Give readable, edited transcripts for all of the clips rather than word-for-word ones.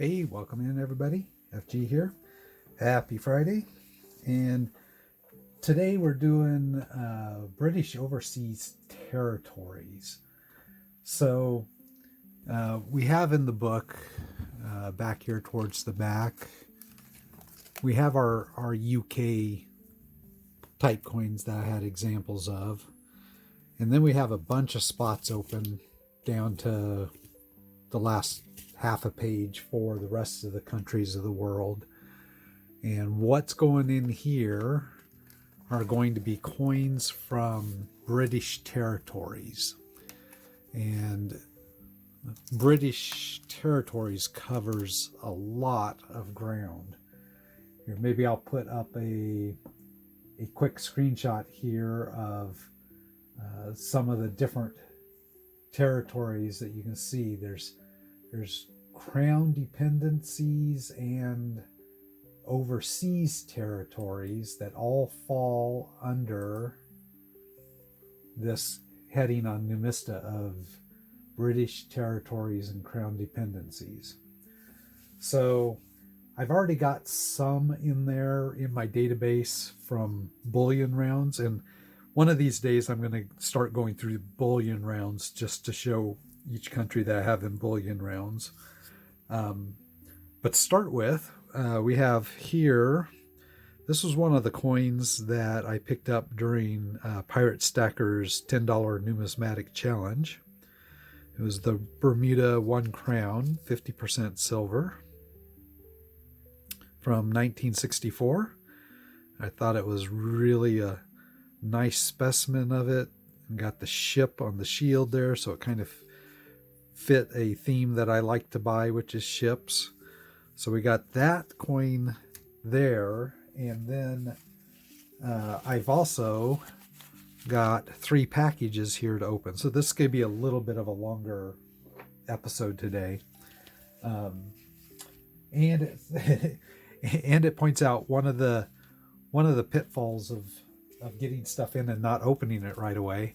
Hey, welcome in everybody. FG here. Happy Friday. And today we're doing British overseas territories. So we have in the book, back here towards the back, we have our UK type coins that I had examples of. And then we have a bunch of spots open down to the last half a page for the rest of the countries of the world. And what's going in here are going to be coins from British territories. And British territories covers a lot of ground. Here, maybe I'll put up a quick screenshot here of some of the different territories that you can see. There's crown dependencies and overseas territories that all fall under this heading on Numista of British territories and crown dependencies. So I've already got some in there in my database from bullion rounds, and one of these days I'm going to start going through bullion rounds just to show each country that I have in bullion rounds. But to start with, we have here, this was one of the coins that I picked up during Pirate Stacker's $10 numismatic challenge. It was the Bermuda 1 crown, 50% silver, from 1964. I thought it was really a nice specimen of it, and got the ship on the shield there, so it kind of fit a theme that I like to buy, which is ships. So we got that coin there, and then I've also got 3 packages here to open. So this could be a little bit of a longer episode today. And it points out one of the pitfalls of getting stuff in and not opening it right away.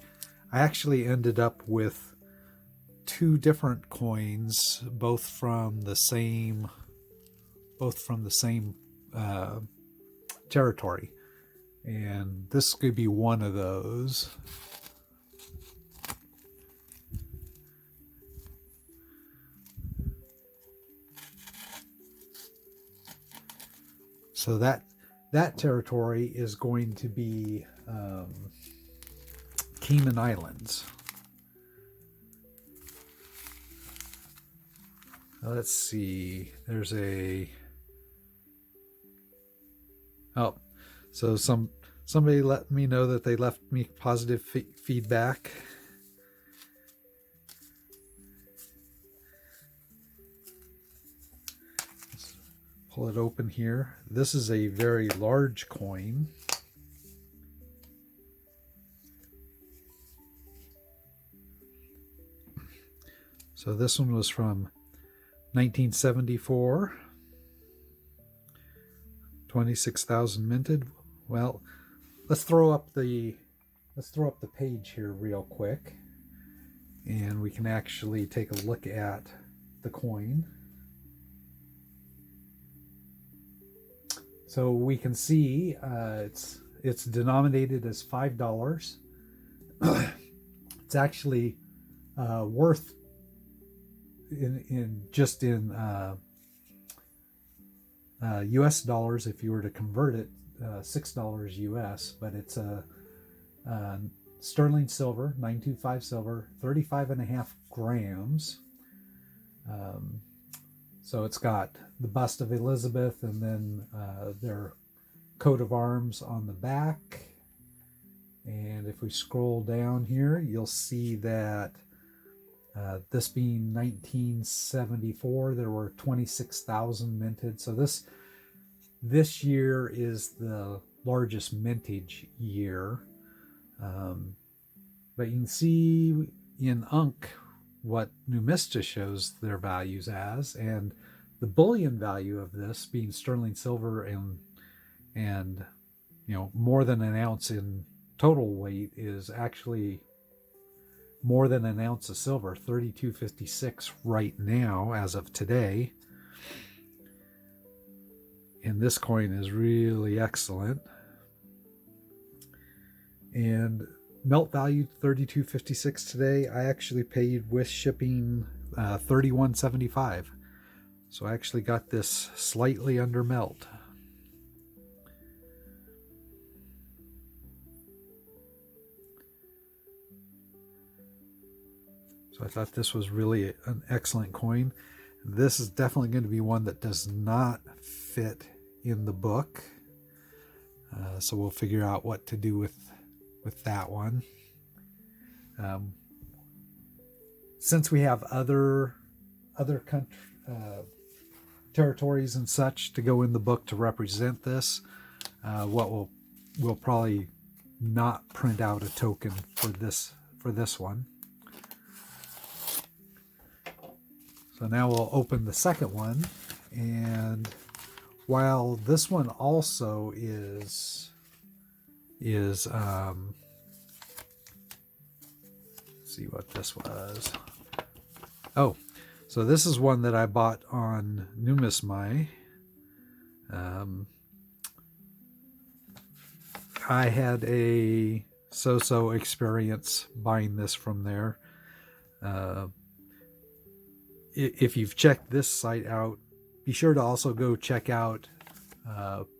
I actually ended up with 2 different coins, both from the same territory, and this could be one of those. So that territory is going to be Cayman Islands. Let's see, there's so somebody let me know that they left me positive feedback. Let's pull it open here. This is a very large coin. So this one was from 1974, 26,000 minted. Well, let's throw up the page here real quick, and we can actually take a look at the coin. So we can see it's denominated as $5. It's actually worth in US dollars, if you were to convert it, $6 US, but it's a sterling silver, 925 silver, 35.5 grams. So it's got the bust of Elizabeth, and then their coat of arms on the back. And if we scroll down here, you'll see that this being 1974, there were 26,000 minted. So this year is the largest mintage year. But you can see in UNC what Numista shows their values as, and the bullion value of this being sterling silver and more than an ounce in total weight is actually more than an ounce of silver, 32.56 right now as of today. And this coin is really excellent. And melt value $32.56 today. I actually paid with shipping $31.75. So I actually got this slightly under melt. So I thought this was really an excellent coin. This is definitely going to be one that does not fit in the book. So we'll figure out what to do with that one. Since we have other country, territories and such to go in the book to represent this, we'll probably not print out a token for this one. So now we'll open the second one, and while this one also is let's see what this was. Oh, so this is one that I bought on Numismy. I had a so-so experience buying this from there. If you've checked this site out, be sure to also go check out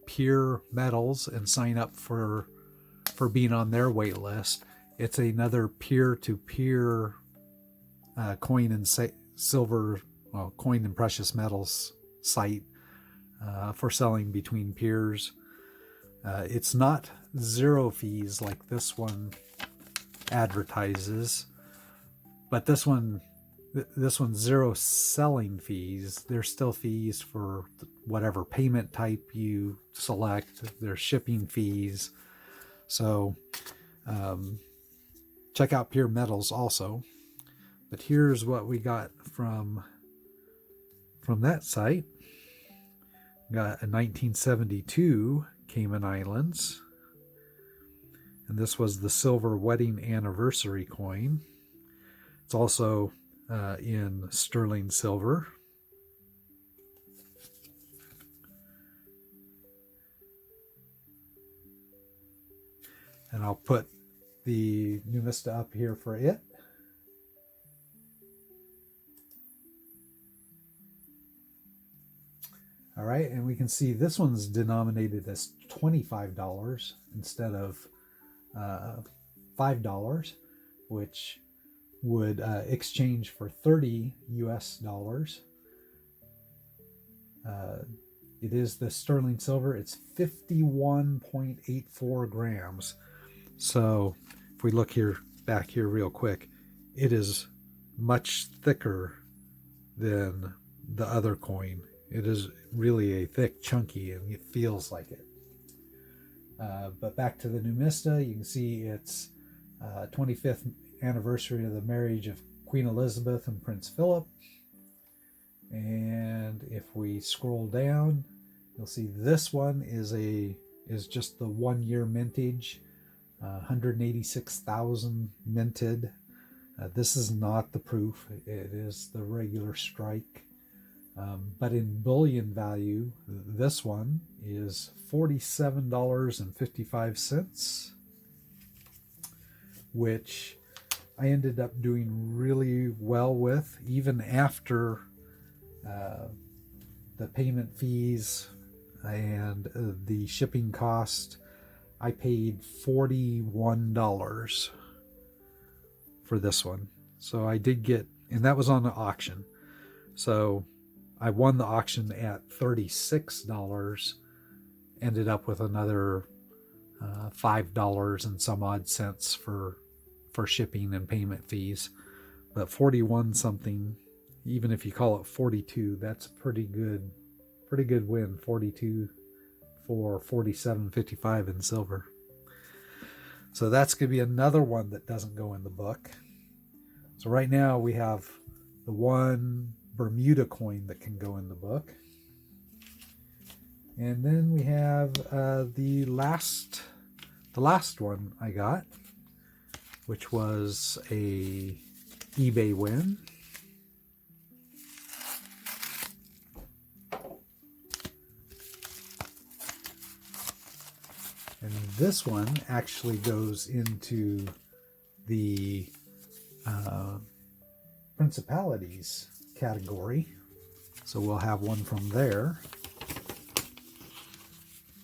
Pure Metals and sign up for being on their wait list. It's another peer-to-peer coin and silver, well, coin and precious metals site for selling between peers. It's not zero fees like this one advertises, but this one's zero selling fees. There's still fees for whatever payment type you select. There's shipping fees. So check out Pure Metals also. But here's what we got from that site. Got a 1972 Cayman Islands. And this was the silver wedding anniversary coin. It's also in sterling silver. And I'll put the Numista up here for it. All right, and we can see this one's denominated as $25 instead of $5, which would exchange for 30 US dollars. It is the sterling silver. It's 51.84 grams. So if we look back here real quick, it is much thicker than the other coin. It is really a thick, chunky, and it feels like it. But back to the Numista, you can see it's 25th anniversary of the marriage of Queen Elizabeth and Prince Philip. And if we scroll down, you'll see this one is just the 1 year mintage, 186,000 minted. This is not the proof, it is the regular strike. But in bullion value, this one is $47.55, which I ended up doing really well with, even after the payment fees and the shipping cost. I paid $41 for this one. So I did get, and that was on the auction. So I won the auction at $36, ended up with another $5 and some odd cents for shipping and payment fees. But 41 something, even if you call it 42, that's a pretty good win. 42 for 47.55 in silver. So that's going to be another one that doesn't go in the book. So right now we have the one Bermuda coin that can go in the book. And then we have the last one I got, which was a eBay win. this one actually goes into the principalities category. So we'll have one from there.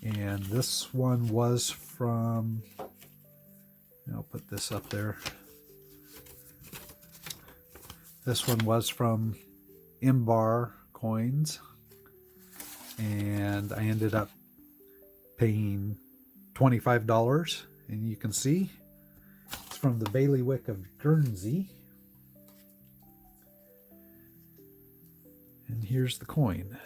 And this one was from, I'll put this up there. This one was from Imbar Coins, and I ended up paying $25, and you can see it's from the bailiwick of Guernsey. And here's the coin.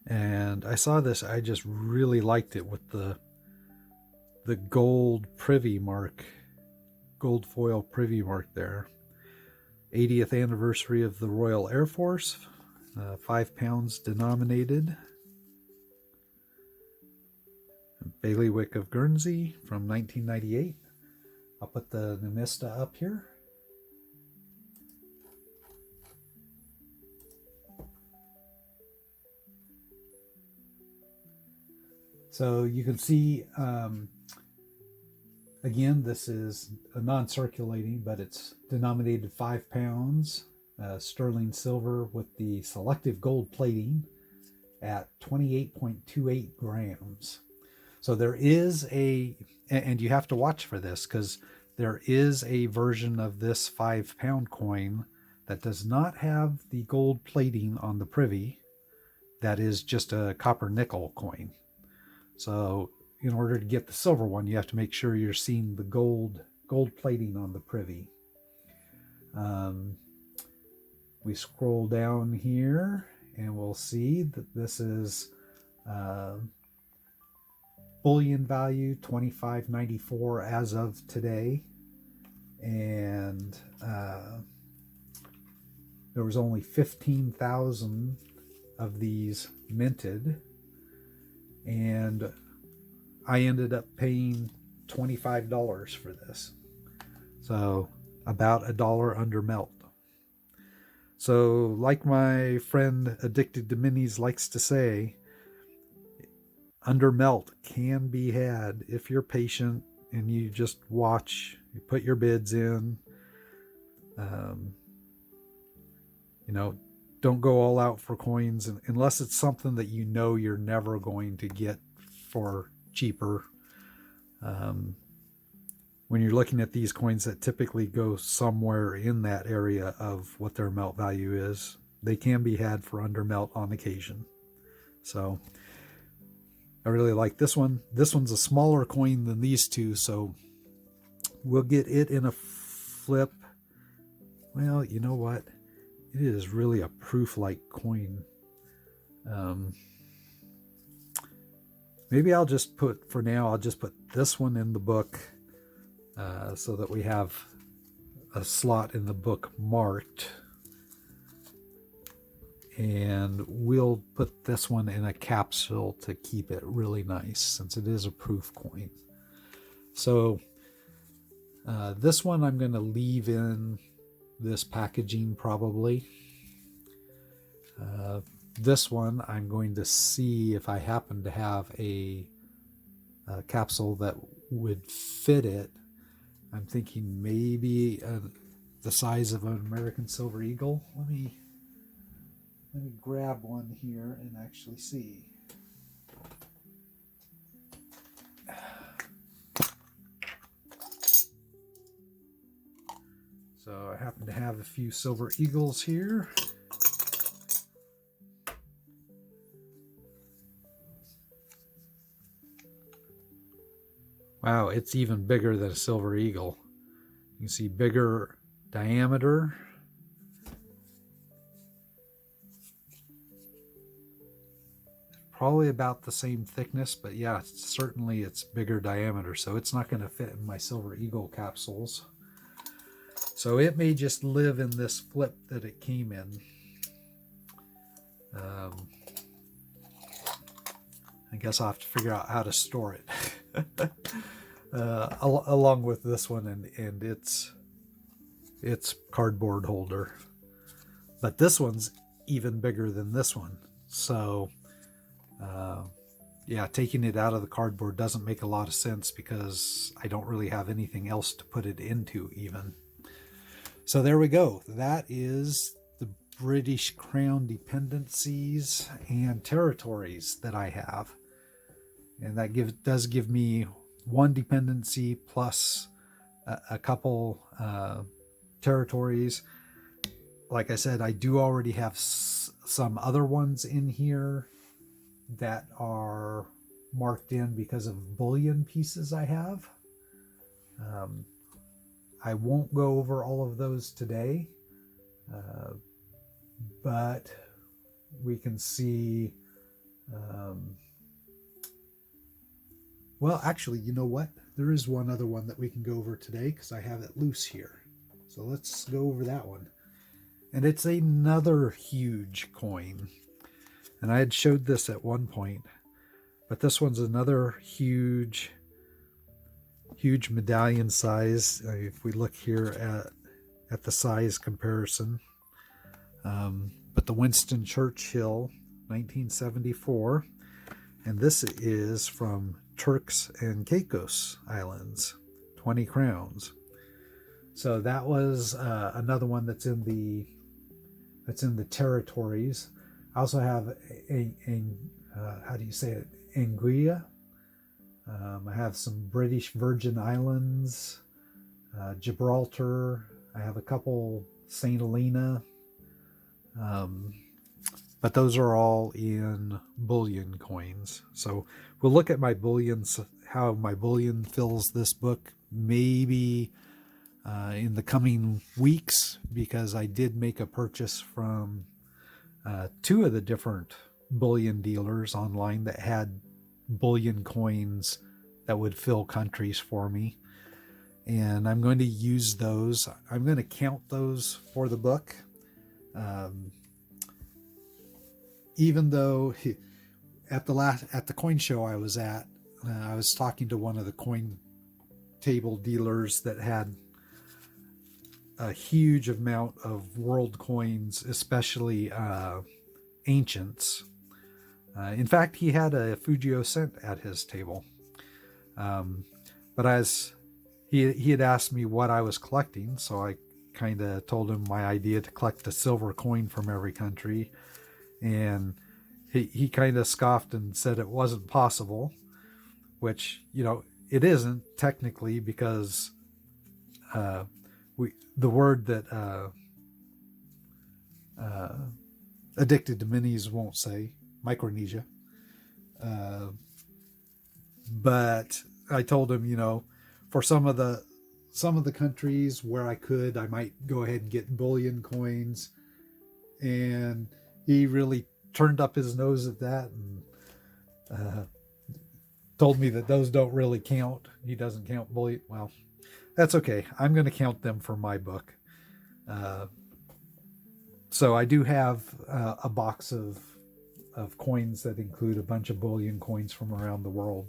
And I saw this, I just really liked it with the gold privy mark, gold foil privy mark there. 80th anniversary of the Royal Air Force, 5 pounds denominated. Bailiwick of Guernsey from 1998. I'll put the Numista up here. So you can see, again, this is a non-circulating, but it's denominated 5 pounds, sterling silver with the selective gold plating at 28.28 grams. So there is a, and you have to watch for this because there is a version of this 5 pound coin that does not have the gold plating on the privy. That is just a copper nickel coin. So in order to get the silver one, you have to make sure you're seeing the gold plating on the privy. We scroll down here and we'll see that this is bullion value $25.94 as of today, and there was only 15,000 of these minted, and I ended up paying $25 for this, so about $1 under melt. So like my friend Addicted to Minis likes to say, under melt can be had if you're patient and you just watch, you put your bids in. You know, don't go all out for coins unless it's something that you know you're never going to get for cheaper. When you're looking at these coins that typically go somewhere in that area of what their melt value is, they can be had for under melt on occasion. So I really like this one. This one's a smaller coin than these two, so we'll get it in a flip. Well, you know what? It is really a proof-like coin. Maybe I'll just put, for now, I'll just put this one in the book so that we have a slot in the book marked. And we'll put this one in a capsule to keep it really nice since it is a proof coin. So this one I'm going to leave in this packaging probably. This one I'm going to see if I happen to have a capsule that would fit it. I'm thinking maybe the size of an American Silver Eagle. Let me grab one here and actually see. So I happen to have a few Silver Eagles here. Wow, it's even bigger than a Silver Eagle. You can see bigger diameter. Probably about the same thickness, but yeah, certainly it's bigger diameter, so it's not going to fit in my Silver Eagle capsules. So it may just live in this flip that it came in. I guess I'll have to figure out how to store it. Along with this one and its cardboard holder. But this one's even bigger than this one. So yeah, taking it out of the cardboard doesn't make a lot of sense because I don't really have anything else to put it into even. So there we go. That is the British Crown dependencies and territories that I have. And that does give me one dependency plus a couple territories. Like I said, I do already have some other ones in here that are marked in because of bullion pieces I have. I won't go over all of those today, but we can see. Well, actually, you know what? There is one other one that we can go over today because I have it loose here. So let's go over that one. And it's another huge coin. And I had showed this at one point, but this one's another huge medallion size. If we look here at the size comparison, but the Winston Churchill 1974, and this is from Turks and Caicos Islands, 20 crowns. So that was another one that's in the territories. I also have how do you say it? Anguilla. I have some British Virgin Islands, Gibraltar. I have a couple St. Helena. But those are all in bullion coins. So we'll look at my bullions, how my bullion fills this book, maybe in the coming weeks, because I did make a purchase from two of the different bullion dealers online that had bullion coins that would fill countries for me. And I'm going to use those. I'm going to count those for the book. Even though at the coin show I was at, I was talking to one of the coin table dealers that had a huge amount of world coins, especially ancients. In fact, he had a Fujio cent at his table. But as he had asked me what I was collecting, so I kind of told him my idea to collect a silver coin from every country. And he kind of scoffed and said it wasn't possible, which, it isn't technically, because the word that Addicted to Minis won't say, Micronesia. But I told him, for some of the countries where I might go ahead and get bullion coins. And he really turned up his nose at that and told me that those don't really count. He doesn't count bullion. Well, that's okay. I'm going to count them for my book. So I do have a box of coins that include a bunch of bullion coins from around the world.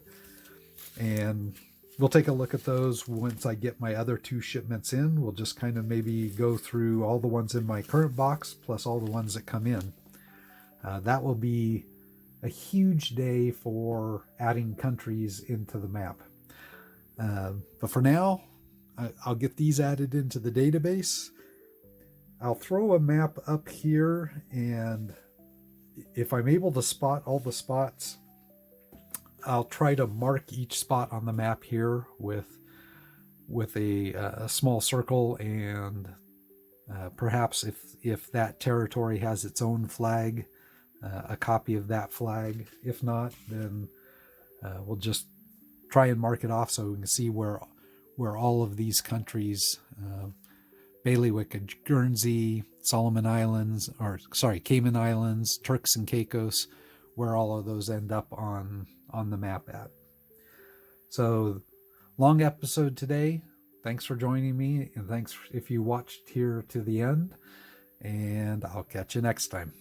And we'll take a look at those once I get my other two shipments in. We'll just kind of maybe go through all the ones in my current box plus all the ones that come in. That will be a huge day for adding countries into the map. But for now, I'll get these added into the database. I'll throw a map up here, and if I'm able to spot all the spots, I'll try to mark each spot on the map here with a small circle, and perhaps if that territory has its own flag, a copy of that flag. If not, then we'll just try and mark it off so we can see where all of these countries, Bailiwick and Guernsey, Cayman Islands, Turks and Caicos, where all of those end up on the map at. So, long episode today. Thanks for joining me, and thanks if you watched here to the end, and I'll catch you next time.